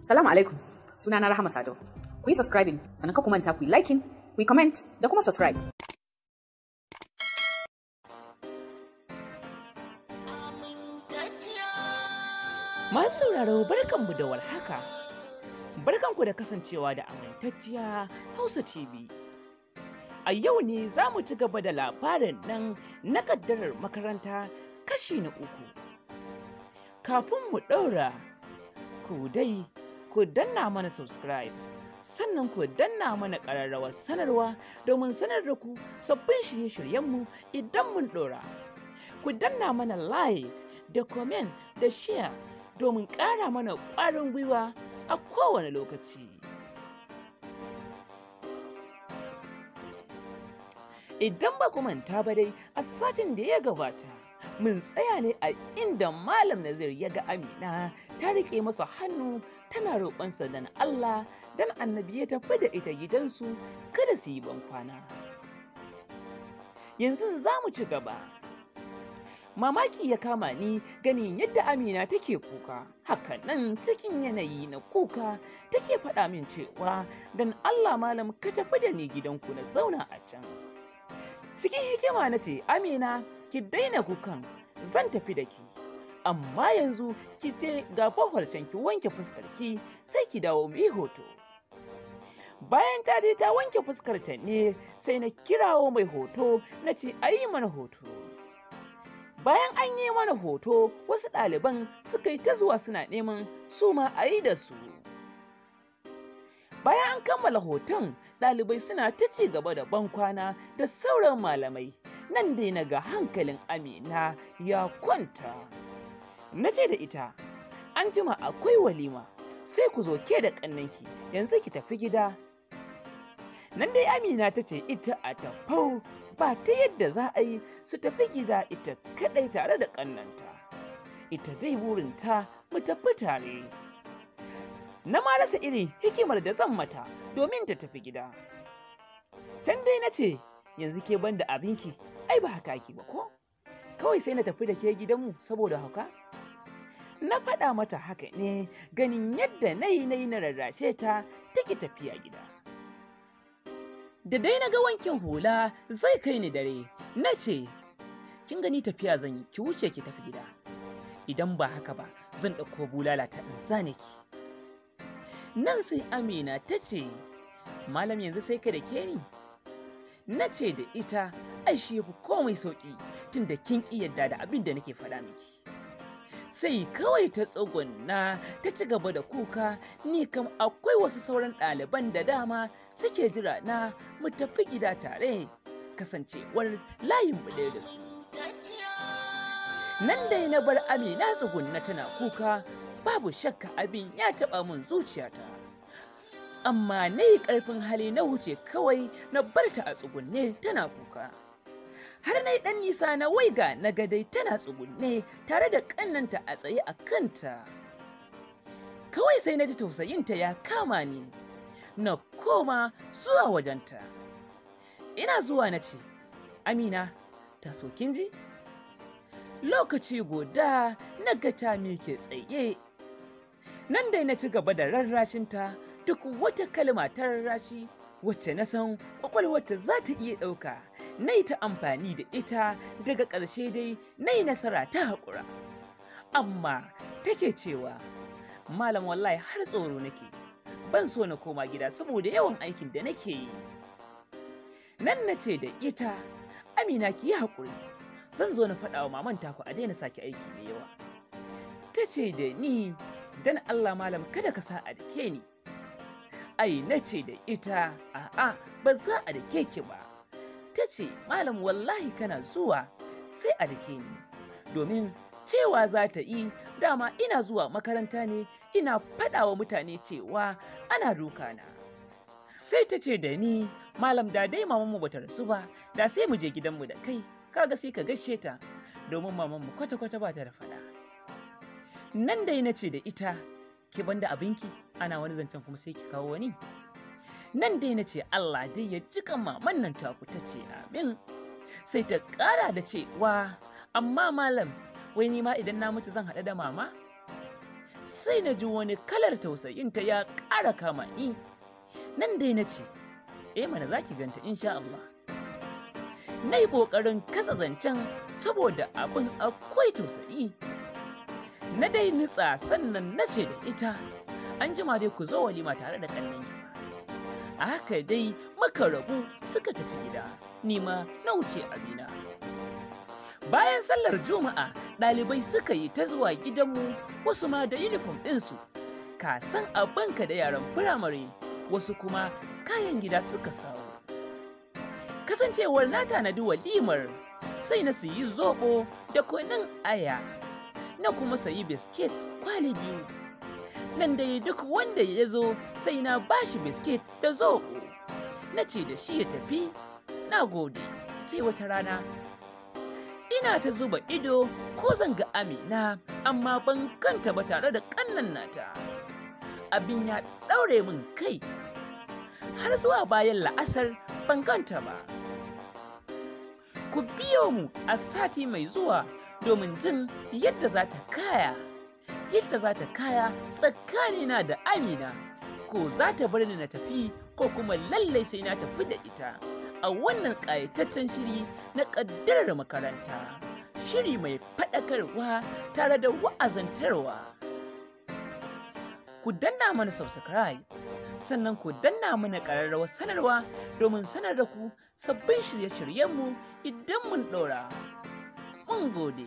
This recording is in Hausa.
Salamu alaikum, sunana Rahama Sado. Ku yi subscribing, sannan ka manta ku yi liking, ku yi comment da kuma subscribe. Masu sauraro barkanmu da warhaka. Barkanku da kasancewa da Amintacciya Hausa TV. A yau ne za mu ci gaba da labarin nan na kaddarar makaranta kashi na 3. Kafin mu ɗaura, ku danna mana subscribe, sannan ku danna mana ƙararrawar sanarwa domin sanar da ku sabbin shirye-shiryenmu idan mun ɗora. Ku danna mana like da comment da share domin ƙara mana ƙwarin gwiwa a kowane lokaci. Idan ba ku manta ba dai, a satin da ya gabata mun tsaya ne a inda Malam Nazir ya ga Amina ta riƙe masa hannu tana roƙonsa dan Allah dan Annabi ya tafi da ita gidansu kada su yi bankwana. Yanzu za mu ci gaba. Mamaki ya kama ni ganin yadda Amina take kuka, haka nan cikin yanayi na kuka take faɗa min cewa dan Allah malam ka tafi da ni gidanku na zauna a can. Cikin hikima na ce, Amina ki daina kukan, zan tafi da ki, amma yanzu ki je ga fahwar can ki wanke fuskarki sai ki dawo mu yi hoto. Bayan ta je ta wanke fuskarta ne sai na kirawo mai hoto na ce a yi mana hoto. Bayan an yi mana hoto, wasu ɗaliban suka yi ta zuwa suna neman su ma a yi da su. Bayan an kammala hoton, ɗalibai suna ta ci gaba da bankwana da sauran malamai. Nan dai na ga hankalin Amina ya kwanta. Na ce da ita, an jima akwai walima, sai ku zo ke da ƙannanki, yanzu ki tafi gida. Nan dai Amina ta ce ita a tafau ba ta yadda za a yi su tafi gida ita kaɗai tare da ƙannanta. Ita dai burinta mu tafi tare. Na ma rasa irin hikimar da zan mata domin ta tafi gida. Can dai na ce, yanzu ke banda abinki, ai ba haka ki ba ko? Kawai sai na tafi da ke gidanmu saboda hauka? Na faɗa mata haka ne ganin yadda na yi na rarrashe ta take tafiya gida. Da dai na ga wankin hula zai kai ni dare, na ce, kin gani tafiya zan yi, ki wuce ki tafi gida. Idan ba haka ba, zan ɗauko bulala ta in zane ki. Nan sai Amina ta ce, Malam yanzu sai ka da ke ni? Na ce da ita, ai shi yafi komai sauƙi tun da kin ƙi yadda da abin da nake faɗa miki. Sai kawai ta tsuguna ta ci gaba da kuka, ni kam akwai wasu sauran ɗaliban da dama suke jira na mu tafi gida tare, kasancewar layin mu ɗaya da su. Nan dai na bar Amina tsugunna tana kuka, babu shakka abin ya taɓa min zuciyata. Amma na yi ƙarfin hali na wuce kawai na bar ta a tsugunne tana kuka. Har na yi ɗan nisa na waiga na ga dai tana tsugunne tare da ƙannanta a tsaye a kanta. Kawai sai na ji tausayinta ya kama ni, na koma zuwa wajenta. Ina zuwa na ce, Amina, ta so kin ji? Lokaci guda na ga ta miƙe tsaye. Nan dai na ci gaba da rarrashinta, duk wata kalma ta rarrashi wacce na san ƙwaƙwalwarta za ta iya ɗauka. Na yi ta amfani da ita, daga ƙarshe dai na yi nasara ta haƙura. Amma take cewa, Malam wallahi har tsoro nake, ban so na koma gida saboda yawan aikin da nake yi. Nan na ce da ita, Amina ki yi haƙuri, zan zo na faɗa wa maman taku a daina sake aiki mai yawa. Ta ce da ni, dan Allah malam kada ka sa a dake ni. Ai na ce da ita, a'a ba za a dake ki ba. Ta ce, Malam wallahi kana zuwa sai a dake ni, domin cewa za ta yi dama ina zuwa makaranta ne ina faɗa wa mutane cewa ana dukana. Sai ta ce da ni, Malam da dai mamanmu bata rasu ba, da sai mu je gidanmu da kai, kaga sai ka gaishe ta, domin mamanmu kwata-kwata ba ta da faɗa. Nan dai na ce da ita, ki banda abinki, ana wani zancen kuma sai ki kawo wani. Nan dai na ce Allah dai ya jika maman nan taku, ta ce amin. Sai ta ƙara da cewa, amma malam, wai ni ma idan na mutu zan haɗu da mama? sai na ji wani kalar tausayinta ya ƙara kama ni. Nan dai na ce, mana za ki ganta insha Allah. Na yi ƙoƙarin kasa zancen saboda abin akwai tausayi. Na dai nutsa sannan na ce da ita, an jima dai ku zo walima tare da ƙannenki. A haka dai muka rabu suka tafi gida, ni ma na wuce abina. Bayan sallar Juma'a, ɗalibai suka yi ta zuwa gidanmu, wasu ma da yunifom ɗinsu. Ka san abinka da yaran firamare, wasu kuma kayan gida suka sawo. Kasancewar na tanadi walimar, sai na siyi zoɓo da kunun aya, na kuma sayi biskit kwali 2. Nan dai duk wanda ya zo sai na bashi biskit da zoɓo. Na ce da shi ya tafi, na gode, sai wata rana. Ina ta zuba ido ko zan ga Amina, amma ban kanta ba tare da ƙannan nata. Abin ya ɗaure min kai, har zuwa bayan la'asar ban kanta ba. Ku biyo mu a sati mai zuwa domin jin yadda za ta kaya. Yadda za ta kaya tsakanina da Amina, ko za ta bar ni na tafi ko kuma lallai sai na tafi da ita. A wannan ƙayataccen shiri na ƙaddarar makaranta, shiri mai faɗakarwa tare da wa'azantarwa. Ku danna mana subscribe, sannan ku danna mana ƙararrawar sanarwa domin sanar da ku sabbin shirye-shiryenmu idan mun ɗora. Mun gode.